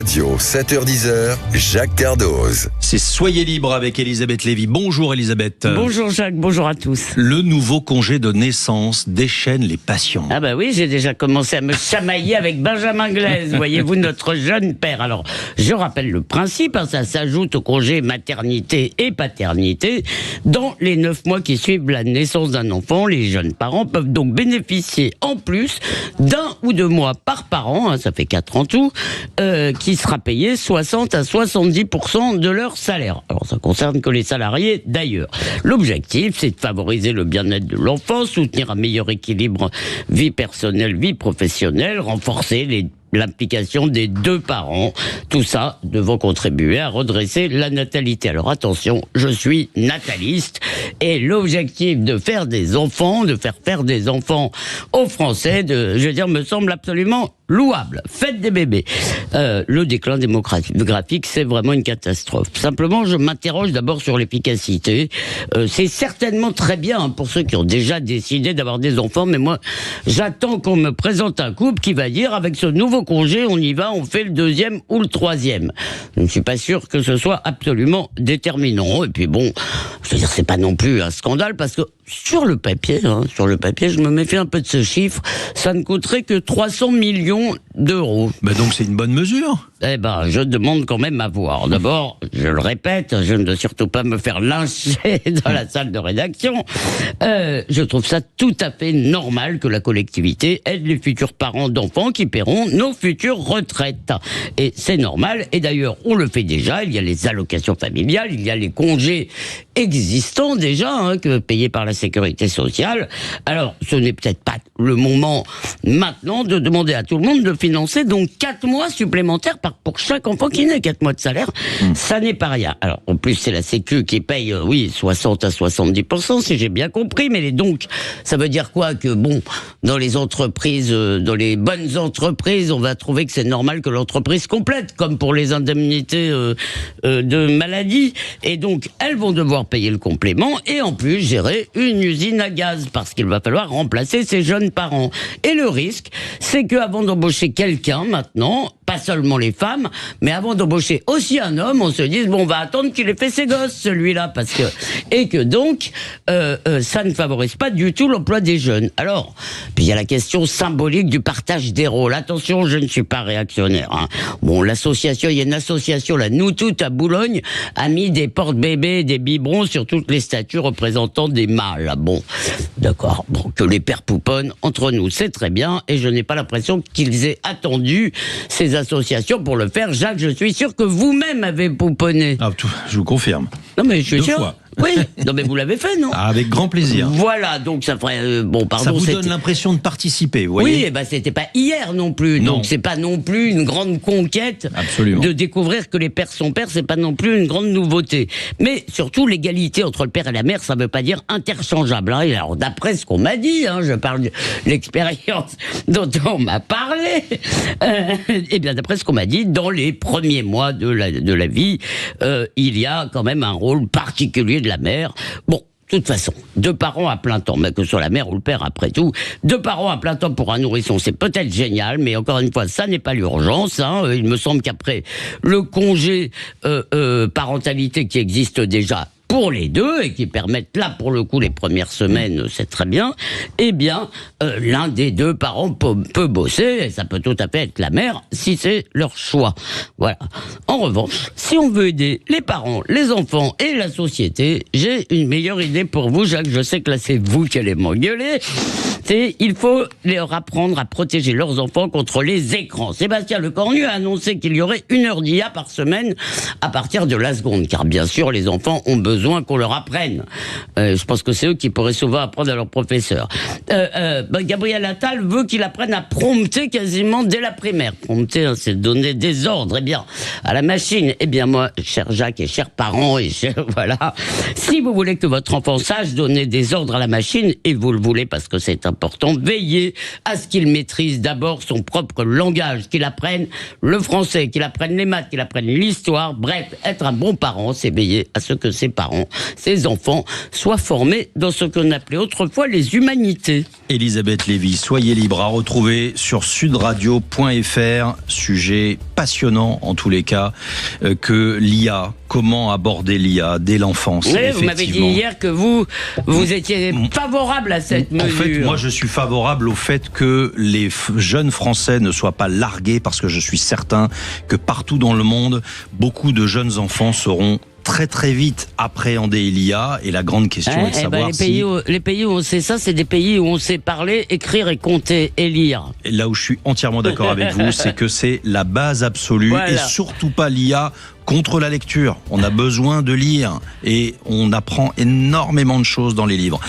Radio 7h10, Jacques Cardoz. C'est Soyez libre avec Elisabeth Lévy. Bonjour Elisabeth. Bonjour Jacques, bonjour à tous. Le nouveau congé de naissance déchaîne les passions. Ah bah oui, j'ai déjà commencé à me chamailler avec Benjamin Glaise, voyez-vous, notre jeune père. Alors, je rappelle le principe, ça s'ajoute au congé maternité et paternité. Dans les 9 mois qui suivent la naissance d'un enfant, les jeunes parents peuvent donc bénéficier en plus d'1 ou 2 mois par parent, ça fait 4 en tout, qui sera payé 60 à 70% de leur salaire. Alors ça concerne que les salariés d'ailleurs. L'objectif, c'est de favoriser le bien-être de l'enfant, soutenir un meilleur équilibre vie personnelle, vie professionnelle, renforcer l'implication des 2 parents, tout ça devant contribuer à redresser la natalité. Alors attention, je suis nataliste et l'objectif de faire des enfants, de faire des enfants aux Français, me semble absolument louable. Faites des bébés. Le déclin démographique, c'est vraiment une catastrophe. Simplement, je m'interroge d'abord sur l'efficacité. C'est certainement très bien pour ceux qui ont déjà décidé d'avoir des enfants, mais moi, j'attends qu'on me présente un couple qui va dire, avec ce nouveau congé, on y va, on fait le 2e ou le 3e. Je ne suis pas sûr que ce soit absolument déterminant. Et puis bon, je veux dire, c'est pas non plus un scandale, parce que sur le papier, je me méfie un peu de ce chiffre, ça ne coûterait que 300 millions d'euros. Bah donc c'est une bonne mesure. Eh ben, je demande quand même à voir. D'abord, je le répète, je ne dois surtout pas me faire lyncher dans la salle de rédaction. Je trouve ça tout à fait normal que la collectivité aide les futurs parents d'enfants qui paieront nos futures retraites. Et c'est normal. Et d'ailleurs, on le fait déjà. Il y a les allocations familiales, il y a les congés existants déjà, payés par la sécurité sociale. Alors, ce n'est peut-être pas le moment maintenant de demander à tout le monde de financer donc 4 mois supplémentaires pour chaque enfant qui naît. 4 mois de salaire, ça n'est pas rien. Alors, en plus, c'est la Sécu qui paye, 60 à 70%, si j'ai bien compris. Mais donc, ça veut dire quoi? Que bon, dans les entreprises, dans les bonnes entreprises, on va trouver que c'est normal que l'entreprise complète, comme pour les indemnités de maladie. Et donc, elles vont devoir payer le complément et en plus gérer une usine à gaz, parce qu'il va falloir remplacer ces jeunes parents. Et le risque, c'est qu'avant d'embaucher quelqu'un maintenant, pas seulement les femmes, mais avant d'embaucher aussi un homme, on se dise, bon, on va attendre qu'il ait fait ses gosses, celui-là, et que donc, ça ne favorise pas du tout l'emploi des jeunes. Alors, puis il y a la question symbolique du partage des rôles. Attention, je ne suis pas réactionnaire. Bon, il y a une association, la Nous Toutes à Boulogne, a mis des porte-bébés, des biberons sur toutes les statues représentant des mâles. Bon, d'accord. Bon, que les pères pouponnent entre nous, c'est très bien, et je n'ai pas l'impression qu'ils aient attendu ces associations pour le faire. Jacques, je suis sûr que vous-même avez pouponné. Ah, je vous confirme. Non mais je suis 2 sûr. fois. Oui, non mais vous l'avez fait, non? Ah, avec grand plaisir. Voilà, donc ça ferait... ça vous donne l'impression de participer, vous voyez? Oui, et c'était pas hier non plus, non. Donc c'est pas non plus une grande conquête. Absolument. De découvrir que les pères sont pères, c'est pas non plus une grande nouveauté. Mais surtout, l'égalité entre le père et la mère, ça veut pas dire interchangeable. Et alors, d'après ce qu'on m'a dit, je parle de l'expérience dont on m'a parlé, et bien d'après ce qu'on m'a dit, dans les premiers mois de la vie, il y a quand même un rôle particulier de la mère. Bon, de toute façon, 2 parents à plein temps, mais que ce soit la mère ou le père après tout, 2 parents à plein temps pour un nourrisson, c'est peut-être génial, mais encore une fois, ça n'est pas l'urgence. Il me semble qu'après le congé parentalité qui existe déjà pour les 2 et qui permettent là pour le coup les premières semaines, c'est très bien, eh bien l'un des 2 parents peut bosser, et ça peut tout à fait être la mère si c'est leur choix. Voilà. En revanche, si on veut aider les parents, les enfants et la société, j'ai une meilleure idée pour vous, Jacques. Je sais que là c'est vous qui allez m'engueuler. Il faut leur apprendre à protéger leurs enfants contre les écrans. Sébastien Lecornu a annoncé qu'il y aurait 1 heure d'IA par semaine à partir de la seconde, car bien sûr les enfants ont besoin qu'on leur apprenne. Je pense que c'est eux qui pourraient souvent apprendre à leurs professeurs. Gabriel Attal veut qu'il apprenne à prompter quasiment dès la primaire. Prompter, c'est donner des ordres, à la machine. Moi, cher Jacques et chers parents, voilà, si vous voulez que votre enfant sache donner des ordres à la machine, et vous le voulez parce que c'est un important, veiller à ce qu'il maîtrise d'abord son propre langage, qu'il apprenne le français, qu'il apprenne les maths, qu'il apprenne l'histoire. Bref, être un bon parent, c'est veiller à ce que ses parents, ses enfants, soient formés dans ce qu'on appelait autrefois les humanités. Elisabeth Lévy, soyez libre, à retrouver sur sudradio.fr. Sujet passionnant en tous les cas, que l'IA, comment aborder l'IA dès l'enfance. Oui, vous m'avez dit hier que vous étiez favorable à cette mesure. En fait, moi je suis favorable au fait que les jeunes Français ne soient pas largués, parce que je suis certain que partout dans le monde, beaucoup de jeunes enfants seront très très vite appréhender l'IA, et la grande question est de savoir les pays où on sait ça, c'est des pays où on sait parler, écrire et compter et lire. Et là où je suis entièrement d'accord avec vous, c'est que c'est la base absolue, voilà. Et surtout pas l'IA contre la lecture. On a besoin de lire et on apprend énormément de choses dans les livres.